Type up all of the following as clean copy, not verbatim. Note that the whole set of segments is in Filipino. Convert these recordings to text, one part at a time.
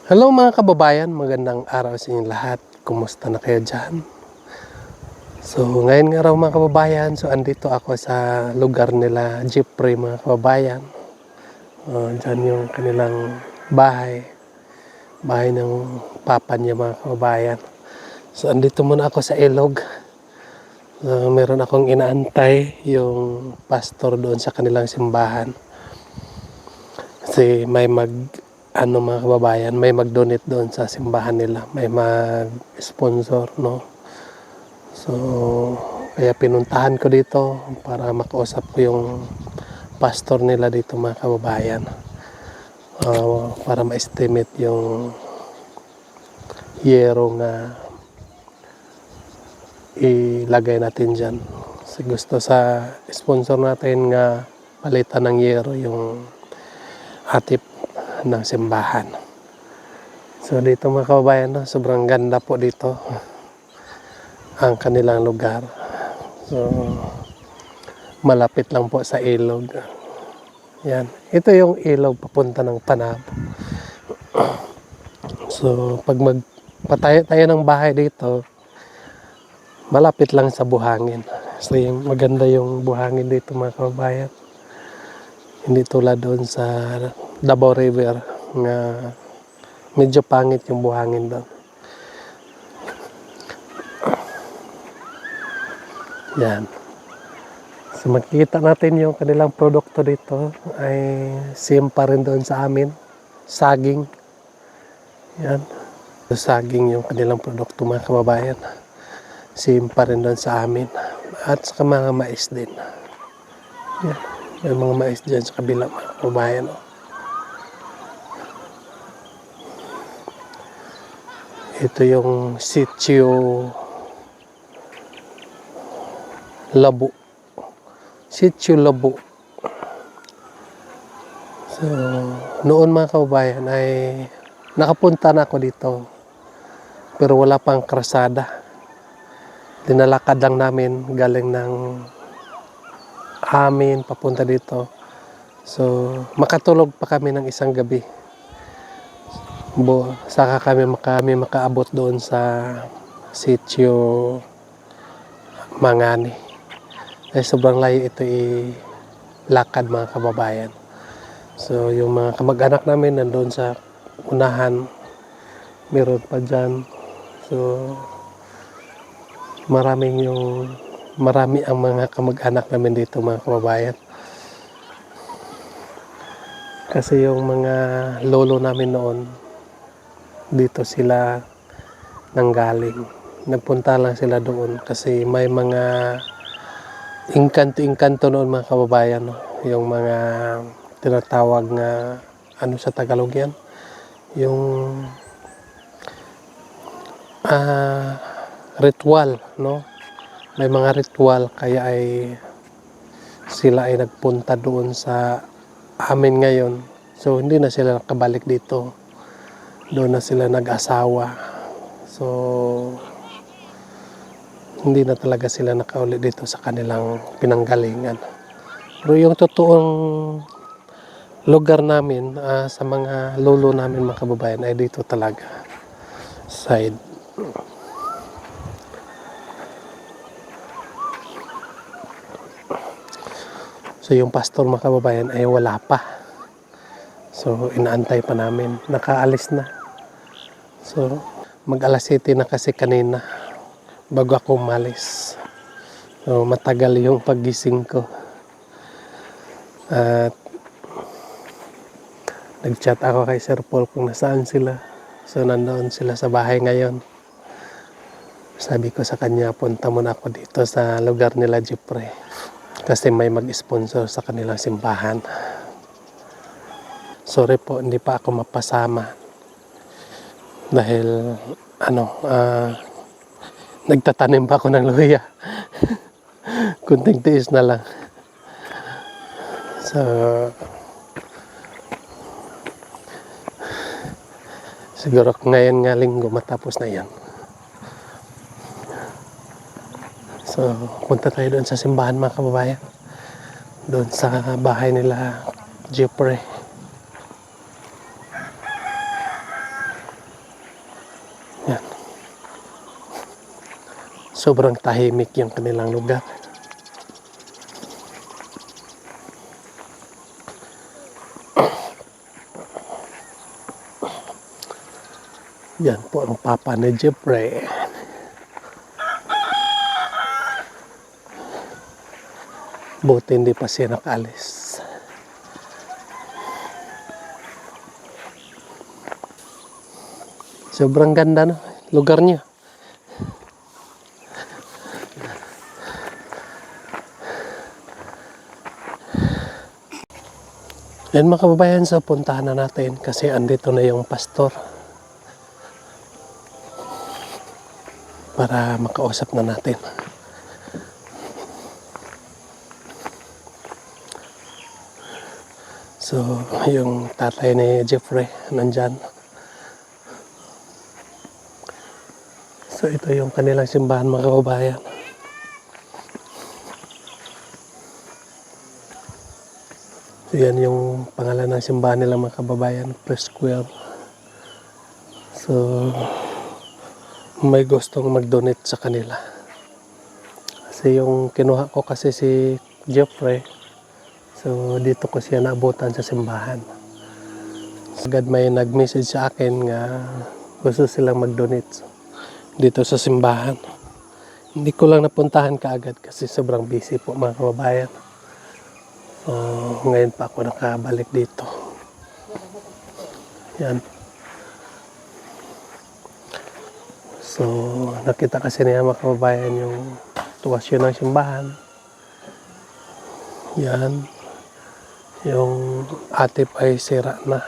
Hello mga kababayan, magandang araw sa inyong lahat. Kumusta na kayo dyan? So ngayon nga raw mga kababayan, so andito ako sa lugar nila Jeffrey mga kababayan. Dyan yung kanilang bahay ng papa niya mga kababayan. So andito muna ako sa ilog. Meron akong inaantay yung pastor doon sa kanilang simbahan. Kasi may mga kababayan, may mag-donate doon sa simbahan nila, may mag-sponsor, no? So, kaya pinuntahan ko dito para makausap ko yung pastor nila dito mga kababayan. Para ma-estimate yung yero nga ilagay natin dyan. Kasi gusto sa sponsor natin nga palitan ng yero yung atip ng simbahan. So dito mga kababayan, no, sobrang ganda po dito ang kanilang lugar. So malapit lang po sa ilog. Yan. Ito yung ilog papunta ng Panabo. So pag magpatayo tayo ng bahay dito, malapit lang sa buhangin. So yung maganda yung buhangin dito mga kababayan. Hindi tulad doon sa Davao River nga medyo pangit yung buhangin doon. Yan. So makikita natin yung kanilang produkto dito ay same pa rin doon sa amin. Saging. Yan. So, saging yung kanilang produkto mga kababayan. Same pa rin doon sa amin. At sa mga mais din. Yan. May mga mais dyan sa kabila mga kababayan. Ito yung sitio Labo. Sitio Labo. So, noon mga kababayan ay nakapunta na ako dito. Pero wala pang krasada. Dinalakad lang namin galing ng amin papunta dito. So, makatulog pa kami ng isang gabi. Saka kami makaabot doon sa sitio Mangani. Ay sobrang layo ito lakad mga kababayan. So, yung mga kamag-anak namin nandoon sa unahan. Meron pa dyan. So, marami ang mga kamag-anak namin dito mga kababayan. Kasi yung mga lolo namin noon, dito sila nanggaling. Nagpunta lang sila doon kasi may mga inkanto noon mga kababayan. No? Yung mga tinatawag nga, ano sa Tagalog yan? Yung ritual, no? May mga ritual kaya sila ay nagpunta doon sa amin ngayon. So hindi na sila nakabalik dito. Doon na sila nag-asawa. So hindi na talaga sila nakaulit dito sa kanilang pinanggalingan. Pero yung totoong lugar namin sa mga lolo namin mga kababayan ay dito talaga. Side. So yung pastor mga kababayan ay wala pa. So inaantay pa namin. Nakaalis na. So mag-alas 7 na kasi kanina bago ako umalis. So matagal yung paggising ko. At nag-chat ako kay Sir Paul kung nasaan sila. So nandoon sila sa bahay ngayon. Sabi ko sa kanya, punta muna ako dito sa lugar nila Jeffrey. Kasi may mag-sponsor sa kanilang simbahan. Sorry po, hindi pa ako mapasama. Dahil, nagtatanim pa ako ng luya. Kunting tiis na lang. So, siguro ngayon nga linggo matapos na yan. So, punta tayo doon sa simbahan mga kababayan. Doon sa bahay nila Jeffrey. sobrang tahimik yung kanilang lugar. Yan po ang papa ni Jeffrey. Buti hindi pa siya nakaalis. Sobrang ganda no, lugar niya. Yan mga kababayan, sa puntahan na natin kasi andito na yung pastor. Para makausap na natin. So, yung tatay ni Jeffrey nandyan. So, ito yung kanilang simbahan mga kababayan. So, yan yung pangalan ng simbahan nila mga kababayan, Press Square. So, may gustong mag-donate sa kanila. Kasi yung kinuha ko kasi si Jeffrey, so dito ko siya naabutan sa simbahan. Agad may nag-message sa akin nga gusto silang mag-donate dito sa simbahan. Hindi ko lang napuntahan kaagad kasi sobrang busy po mga kababayan. Ngayon pa ako nakabalik dito. Yan. So, nakita kasi niya mga kababayan yung tuwasyon ng simbahan. Yan. Yung atip ay sira na.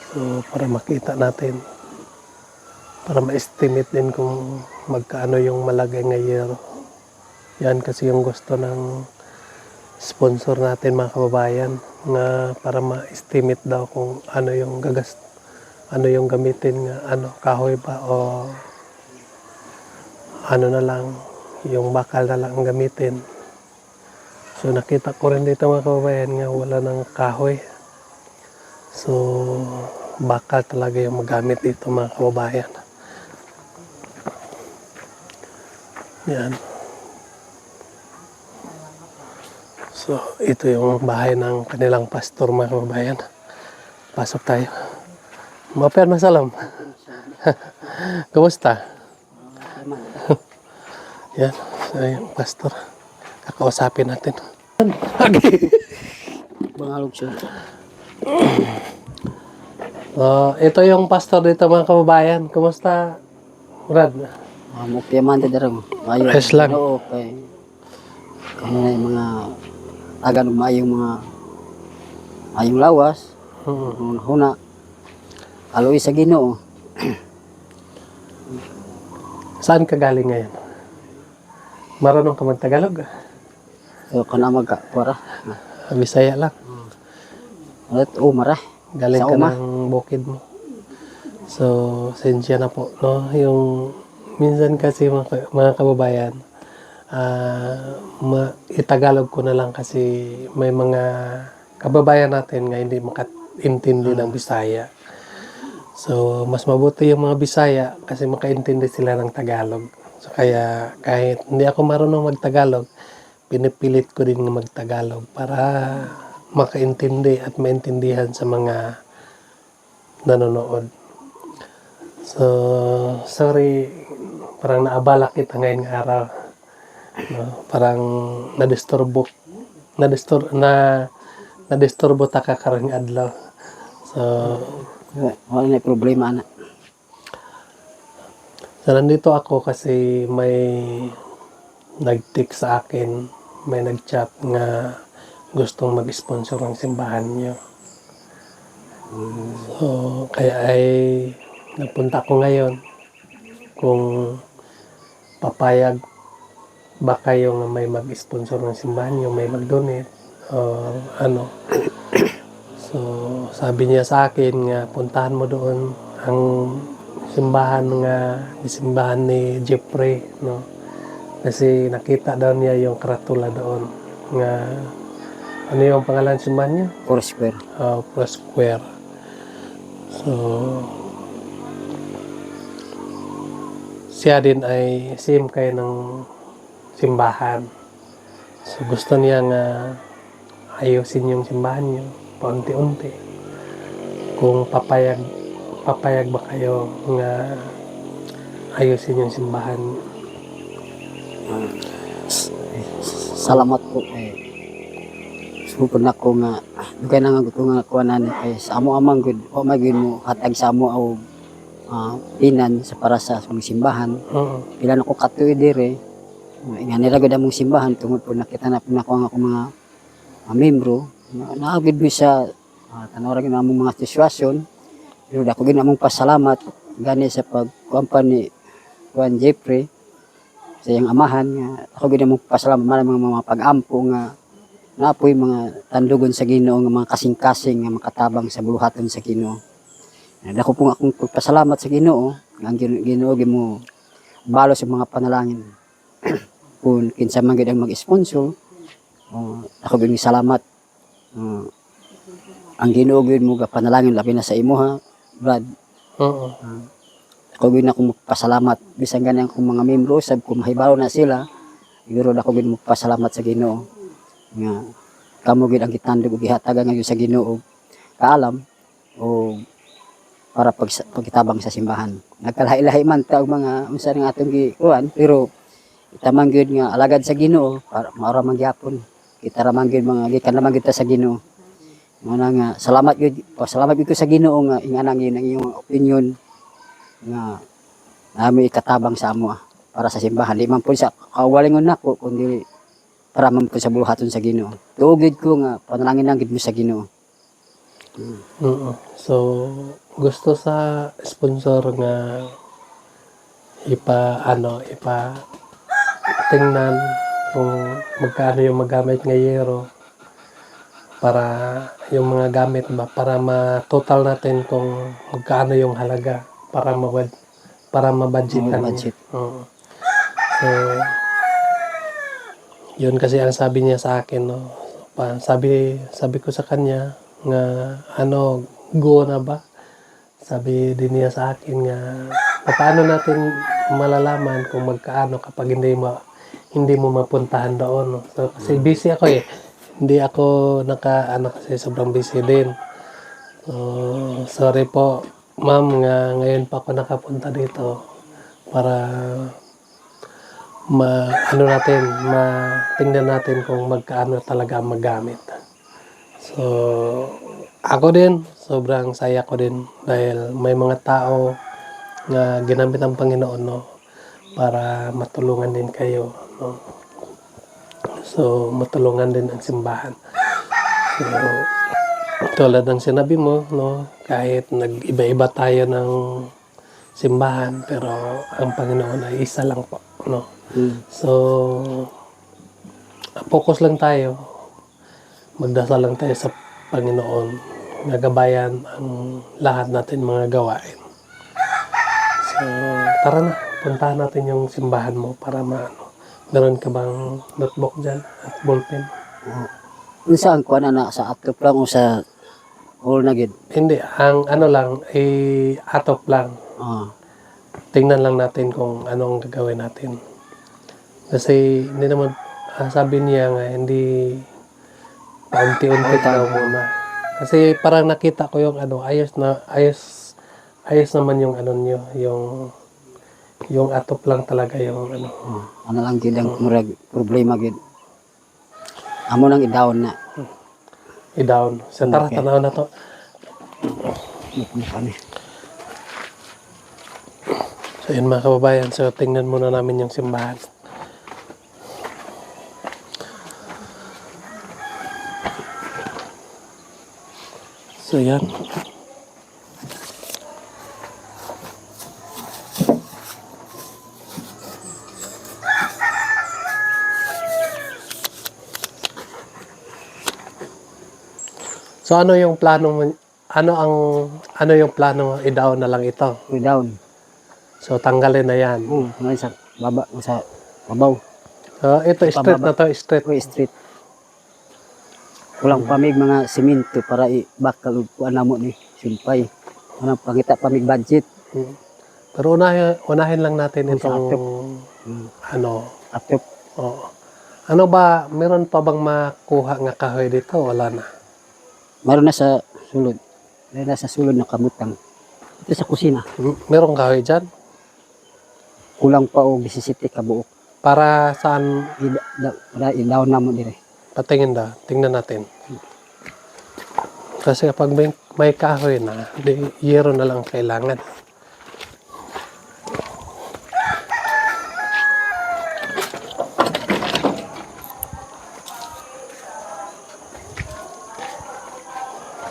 So, para makita natin. Para ma-estimate din kung magkaano yung malagay ngayon. Yan kasi yung gusto ng sponsor natin mga kababayan. Nga para ma-estimate daw kung ano yung ano yung gamitin nga, kahoy ba o ano na lang, yung bakal na lang ang gamitin. So nakita ko rin dito mga kababayan nga wala ng kahoy. So bakal talaga yung magamit dito mga kababayan. Yan. So ito yung bahay ng kanilang pastor mga kababayan. Pasok tayo. Maper masalam. Kumusta? Yan, so yung pastor. Kakausapin natin. Bangalog siya. Ito yung pastor dito mga kababayan. Kumusta, Brad? Okay man darang. Mayo. Ayos lang. Oo, okay. Kanina yung mga agan mayong mga ayong lawas. Huna. Aloy sa Ginoo. Saan ka galing ngayon? Marunong ka mag-Tagalog? So kana para. Bisaya lang. At mara. Galing Sa ka uma. ng bukid mo. So, sensya na po, no? Yung minsan kasi mga kababayan, itagalog ko na lang kasi may mga kababayan natin nga hindi makaintindi ng Bisaya. So, mas mabuti yung mga Bisaya kasi makaintindi sila ng Tagalog. So, kaya kahit hindi ako marunong mag-Tagalog, pinipilit ko din mag-Tagalog para makaintindi at maintindihan sa mga nanonood. So, sorry, parang naabala kita ngayon ng araw. No? Parang nadisturbo ta ka karong adlaw. So, Wala na problema na. so, nandito ako kasi may nag-text sa akin, may nag-chat nga gustong mag-sponsor ng simbahan niyo. So, kaya ay napunta ko ngayon kung papayag ba kayo nga may mag-sponsor ng simbahan niyo, may mag-donate or ano. So, sabi niya sa akin nga puntahan mo doon ang simbahan ni Jeffrey, no? Kasi nakita daw niya yung karatula doon nga ano yung pangalan ng simbahan niya? Foursquare. Press Square. So, siya din ay same kayo ng simbahan. So gusto niya nga ayusin yung simbahan niyo paunti-unti. Kung papayag ba kayo nga ayusin yung simbahan. Salamat po sugod na ko nga dugay na nga ko nga kuanan kay sa amo amang gud o magin mo hatag sa amo o pinan sa para sa mga simbahan. Oo. Pila na ko katuig dire nga nila gud among simbahan tungod po nakita na po nako ang akong mga membro naagid mi sa tanaw ra gyud among mga sitwasyon pero dako gyud among pasalamat gani sa pagkuampan ni Juan Jeffrey sa iyang amahan nga ako gyud among pasalamat man mga pag-ampo nga napoy mga tandugon sa Ginoo nga mga kasing-kasing nga makatabang sa buluhaton sa Ginoo. Dako po akong pagpasalamat sa Ginoo nga ang Ginoo gyud mo balo sa mga panalangin. Kung kinsa man gyud ang mag-sponsor ako gyud salamat. Ang Ginoo gyud mo panalangin labi na sa imo ha Brad. Oo. Ako gyud ako magpasalamat bisan gani ang mga membro sab kung mahibalo na sila siguro ako gyud magpasalamat sa Ginoo nga kamo gyud ang gitandog ug gihatagan nga sa Ginoo kaalam o para pagkitabang sa simbahan. Nagkalahi-lahi man ta og mga unsa ning atong gikuan pero kita man gyud nga alagad sa Ginoo para maura man gyapon. Kita ra man gyud mga gikan naman kita sa Ginoo. Muna nga salamat gyud ko sa Ginoo nga inganang ang iyong opinion nga nami ikatabang sa amo para sa simbahan. Di man po sa kawalingon nako kundi para man po sa buluhaton sa Ginoo. Tuog ko nga panalangin lang gid mo sa Ginoo. Oo. So gusto sa sponsor nga ipa tingnan kung magkano yung magamit ng yero para yung mga gamit ba para ma-total natin kung magkano yung halaga para mabudgetan. Budget. Oo. So yun kasi ang sabi niya sa akin, no. Sabi ko sa kanya nga go na ba? Sabi din niya sa akin nga paano natin malalaman kung magkaano kapag hindi mo mapuntahan doon, no? So kasi busy ako hindi ako kasi sobrang busy din. So sorry po ma'am nga ngayon pa ako nakapunta dito para tingnan natin kung magkaano talaga magamit. So ako din sobrang saya ko din dahil may mga tao nga ginamit ng Panginoon, no, para matulungan din kayo, no. So matulungan din ang simbahan. So tulad ng sinabi mo, no, kahit nag-iba-iba tayo ng simbahan pero ang Panginoon ay isa lang po, no. So focus lang tayo, magdasal lang tayo sa Panginoon, nagabayan ang lahat natin mga gawain. So tara na, puntahan natin yung simbahan mo para meron ka bang notebook dyan at ballpen? Unsa ang kuan na sa atop lang o sa hall na gid? Hindi, ang lang atop lang. Tingnan lang natin kung ano ang gagawin natin. Kasi hindi naman, sabi niya nga, hindi paunti-unti daw muna. Kasi parang nakita ko yung ayos naman yung niyo, yung atop lang talaga yung Ano lang gid ang murag problema gid. Amo nang i-down na. I-down. So tara, Okay. tanaw na to. So yun mga kababayan, so tingnan muna namin yung simbahan. So yan. So ano yung plano mo? Ano yung plano mo? I-down na lang ito. I-down. So tanggalin na yan. Ngayon sa baba sa babaw. So ito straight na to, straight. O street. Walang pamig mga semento para i-bakal ug kuan namo ni simpay. Ano pangita pamig budget. Pero unahin lang natin Kung sa itong atop. ano. Atop. Oo. Ano ba, meron pa bang makuha nga kahoy dito? Wala na. Meron na sa sulod. Meron na sa sulod na kamutang. Ito sa kusina. Merong kahoy dyan? Kulang pa o 17 ka buok. Para saan? Ilaw na mo dire. Patingin daw. Tingnan natin. Kasi kapag may kahoy na, di yero na lang kailangan.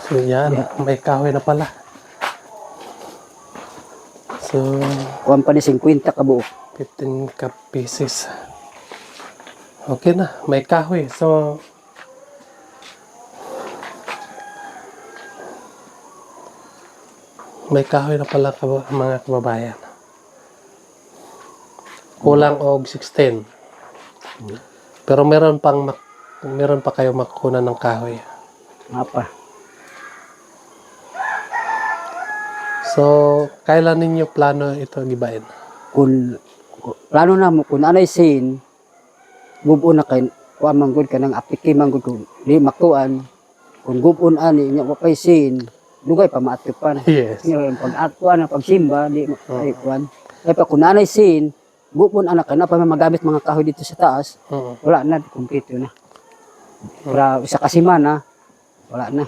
So yan, may kahoy na pala. So, Kuwan pa ni 50 ka buok. 15 ka pieces. Okay na, may kahoy. So, may kahoy na pala mga kababayan. Kulang og 16. Pero meron pa kayo makukunan ng kahoy. Apa. So, kailan ninyo plano ito gibain? Plano na mo kung anay sin gubo na kay kuan man gud kanang apiki man gud kung di makuan kung gubon ani nya wa kay sin dugay pa maatupan. Yes. Yung pag-atkuan na pagsimba di ay kuan. Kay pa kung anay sin gubon anak kana pa may magamit mga kahoy dito sa taas. Oo. Wala na kumpleto na. Para sa kasimana wala na.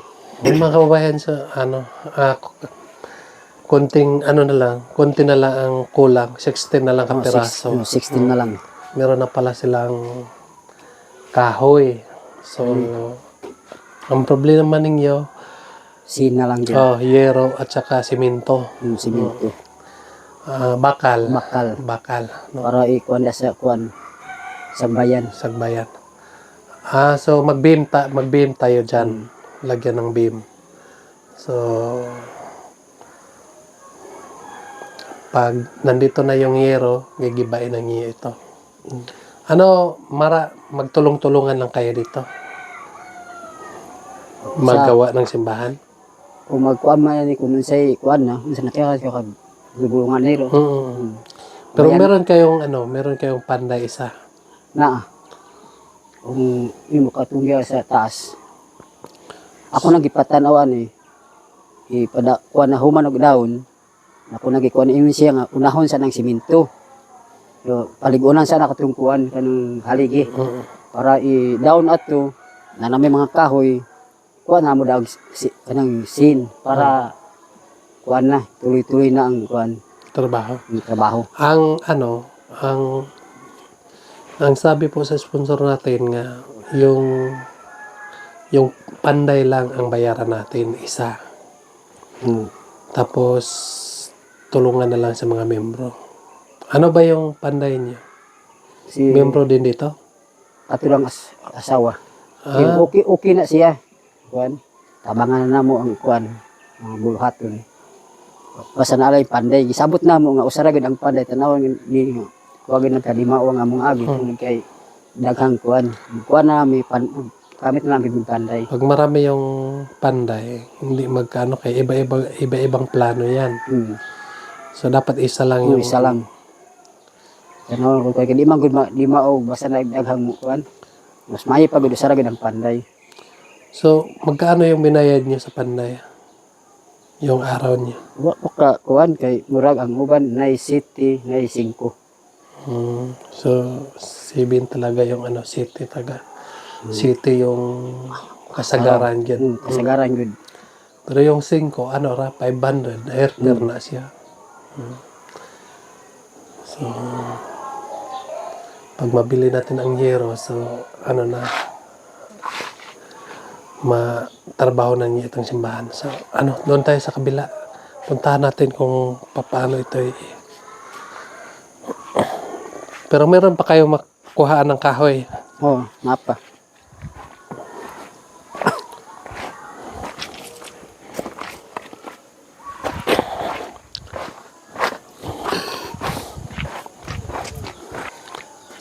Yung mga kababayan sa konti na lang ang kulang, 16 na lang Oh, kapiraso. 16 na lang. Meron na pala silang kahoy. So, ang problema ninyo, Sin na lang din. yero at saka simento. Yung simento. Bakal. Bakal. Bakal. No? Para ikuan na sa kuan sa bayan. Sagbayan. So mag-beam tayo dyan. Lagyan ng beam. So, pag nandito na yung yero, gigibain ng iyo ito. Magtulong-tulungan lang kayo dito. Magawa ng simbahan. Kung magkuan man ni kung unsay kuan na, unsa nakaya ka kag lubungan nilo. Pero meron kayong panday isa. Na. Kung imo katungya sa taas. Ako nagipatanawan ipada kuan na human og daon. Ako nagikuan imo siya nga unahon sa nang simento. So paligunan sa nakatungkuan kanang haligi. Para i-down ato na may mga kahoy kuan na mo daw kanang sin para kuan na tuloy-tuloy na ang kuan Trabaho. ang trabaho. Ang sabi po sa sponsor natin nga yung panday lang ang bayaran natin isa. Tapos tulungan na lang sa mga membro. Ano ba yung panday niyo? Si Membro din dito? ato lang asawa. Okay na siya. Kuan tabangan na mo ang kuan ang buluhaton. Basta na alay panday gisabot na mo nga usara gid ang panday tanawon ni kuwagin ng kalimaw nga mong agi kay daghang kuan na may kamit na lang gid panday. Pag marami yung panday, hindi magkano kay iba-ibang plano yan. So dapat isa lang yung Isa lang. Tanawon ko kay di man gud di mao basta na daghang mo kuan. Mas maayo pa gud usara gid ang panday. So magkano yung binayad niyo sa panday? Yung araw niyo? Wa ko ka kuan kay murag ang uban nay city nay 5. So 7 talaga yung city taga. City yung kasagaran dyan. Kasagaran gud. Pero yung 5, 500, airfare na siya. So, pag mabili natin ang yero, so, matrabaho na niya itong simbahan. So, doon tayo sa kabila. Puntahan natin kung paano ito Pero meron pa kayo makuhaan ng kahoy. Oh, napa.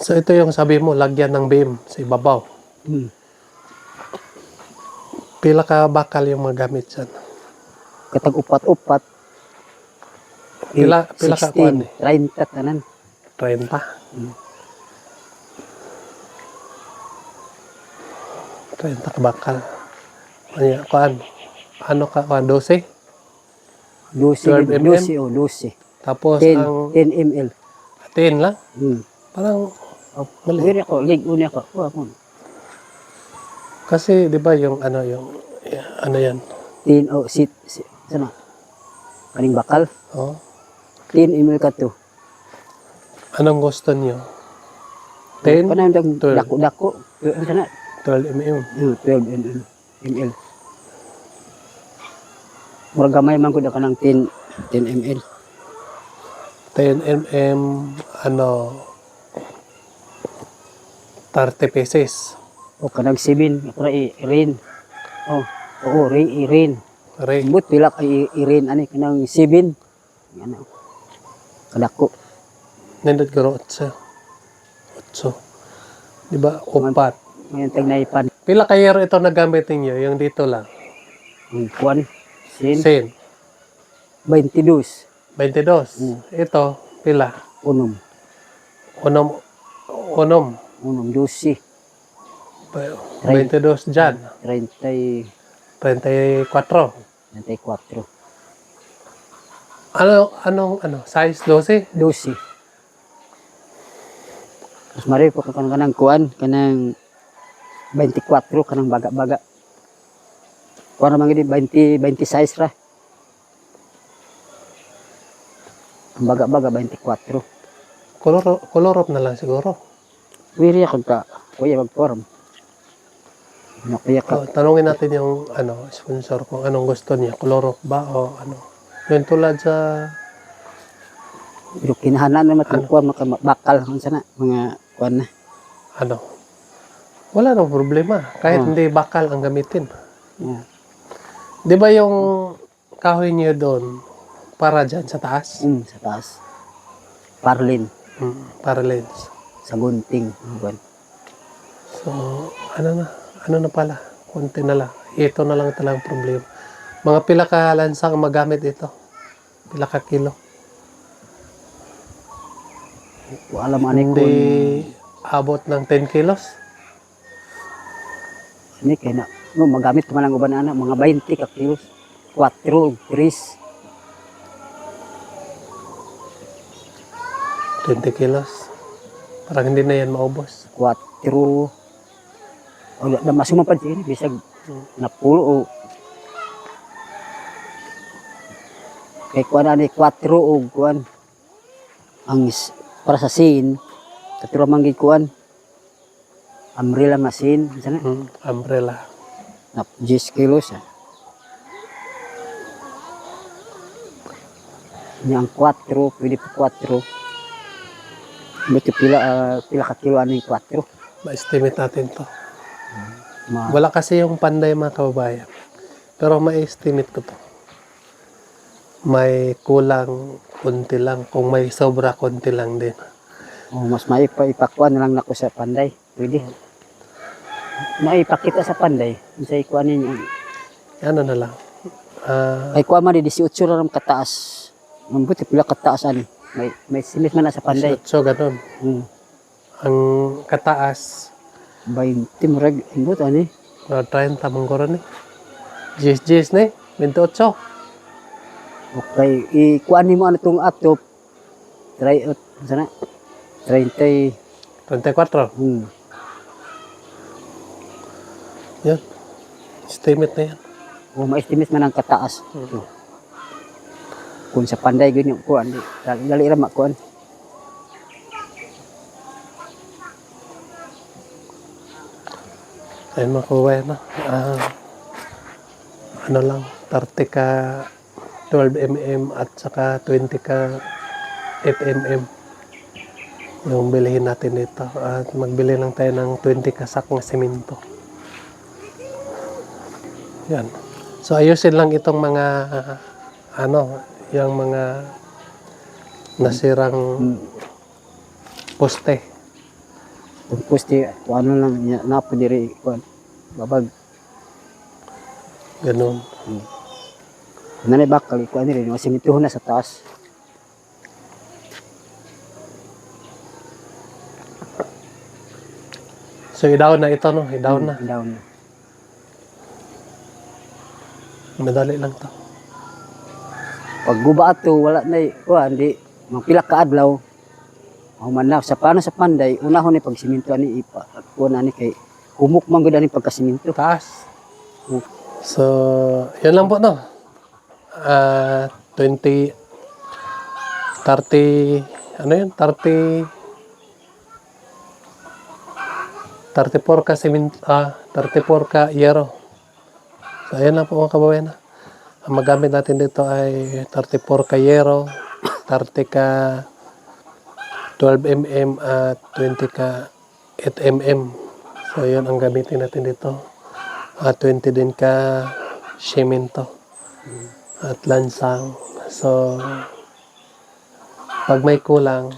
So ito yung sabi mo, lagyan ng beam sa ibabaw. Pila ka bakal yung magamit dyan? Katag upat-upat Pila ka kuan 16, 30 tanan. 30. Hmm. 30 ka bakal. Ano kuan? Ano ka kuan 12? 12 12 mm? 12 o 12. Tapos 10 ang 10 ml. 10 lang. Hmm. Parang mali. Wala ko lig unya ko. Kasi 'di ba yung ano ano yan? 10 o sana. Kaning bakal. Oh. 10 ml ka to. Anong gusto niyo? 10, Kanang 12, dako-dako. Ano sana? 12 mm. 12 ml. Murag gamay man ko da kanang 10 ml. 10 mm ano 30 pesos. O kanang 7 para i-rain. Oh, oo, i-rain. Ray. But pila ka i-rain ani kanang 7. Ano? Kadako. Nindot garo 8. 8. 'Di ba? Upat. Ngayon tag naipan. Pila ka year ito nagamit niyo? Yung dito lang. Kuan. Sin. Sin. 22. 22. Ito pila? Unom. Unom 12. 22 dyan. 30. 34. 34. Anong size 12? 12. Mas mari po kanang kuan, kanang 24 kanang baga-baga. Kuan naman gini 26 ra. Ang baga-baga 24. Colorop na lang siguro. Wiri ako ka, kuya mag-form. Nakuya ka. Tanungin natin yung sponsor kung anong gusto niya. Colorop ba o ano? Yung tulad sa Pero kinahanan naman itong kuan, bakal kung sana, mga kuan na. ano? Wala nang problema. Kahit hindi bakal ang gamitin. Yeah. Di ba yung kahoy niyo doon para dyan sa taas? Sa taas. Parlin, Para lens. sa gunting. Kuan. So, ano na pala? Konti na lang. Ito na lang talagang problema. Mga pila ka lansang magamit ito? Pila ka kilo? Wala man ani Hindi kung abot ng 10 kilos? ni kay na no magamit man ang uban ana mga 20 ka kilos. 4, 3. 20 kilos. Parang hindi na yan maubos. 4. O da masuman pa din bisag napulo o kay kuan ani 4 o kuan ang para sa sin katuro man gid kuan umbrella machine sana Umbrella. na 10 kilos yang 4 pwede pa 4 buti pila ka kilo ani 4 Ma-estimate natin to. Wala kasi yung panday mga kababayan. Pero ma-estimate ko to. May kulang konti lang. Kung may sobra konti lang din. mas maipakuan na lang nako sa panday pwede maipakita sa panday sa ikuan ninyo Ano na lang. ay kuan man di 18 ra ram kataas mabuti pila kataas ani may simit man na sa panday So, ganun. Ang kataas, 20 murag imbot ani 30 mangkoro ni. Jis ni. 28. okay ikuan nimo ano tong atop try sana 30 34. Yan. Estimate na yan. o ma-estimate man ang kataas kung sa panday ganyan kuan di dali ra makuan Ayun mga kababayan na. Ano lang, 30 ka 12 mm at saka 20 ka 8 mm yung bilihin natin dito. At magbili lang tayo ng 20 kasak na semento. Yan. So ayusin lang itong mga yung mga nasirang poste. tapos di ano lang napo diri kuan babag Ganun. nanay bakal ikuan diri masimituhon na sa taas So, idaw na ito, no? Idaw na. Down. Madali lang to. Pag guba ato wala na hindi mapila ka adlaw. Human na sa paano sa panday unahon ni pagsiminto ani ipa. Kuan ani kay humok man gud ani pagkasiminto. Taas. So, yun lang po, no? 30, ano yun? 34 ka 34 ka yero. So, ayan lang po mga kababayan. Ang magamit natin dito ay 34 ka yero, 30 ka 12 mm at 20 ka 8 mm. So, yun ang gamitin natin dito. At 20 din ka simento at lansang. So, pag may kulang,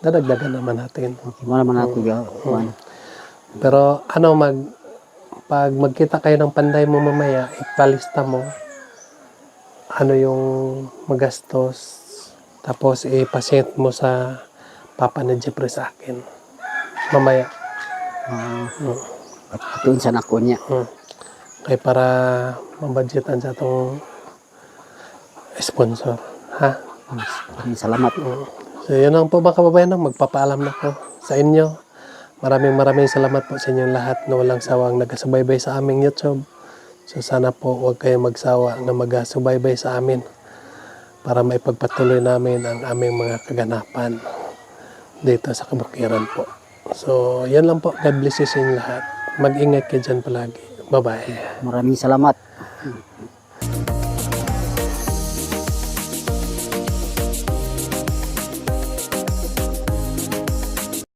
dadagdagan naman natin. Wala man ato kuan. Pero pag magkita kayo ng panday mo mamaya, ipalista mo ano yung magastos. Tapos ipasent mo sa papa ni Jeffrey sa akin. Mamaya. Atuin sa nako niya. Kaya para mabudgetan sa itong sponsor. Ha? Salamat. So, yun lang po mga kababayan. Magpapaalam na po sa inyo. Maraming salamat po sa inyong lahat na walang sawang nagasubaybay sa aming YouTube. So sana po huwag kayong magsawa na magasubaybay sa amin para maipagpatuloy namin ang aming mga kaganapan dito sa Kabukiran po. So yan lang po. God bless you sa inyong lahat. Mag-ingat kayo dyan palagi. Bye-bye. Maraming salamat.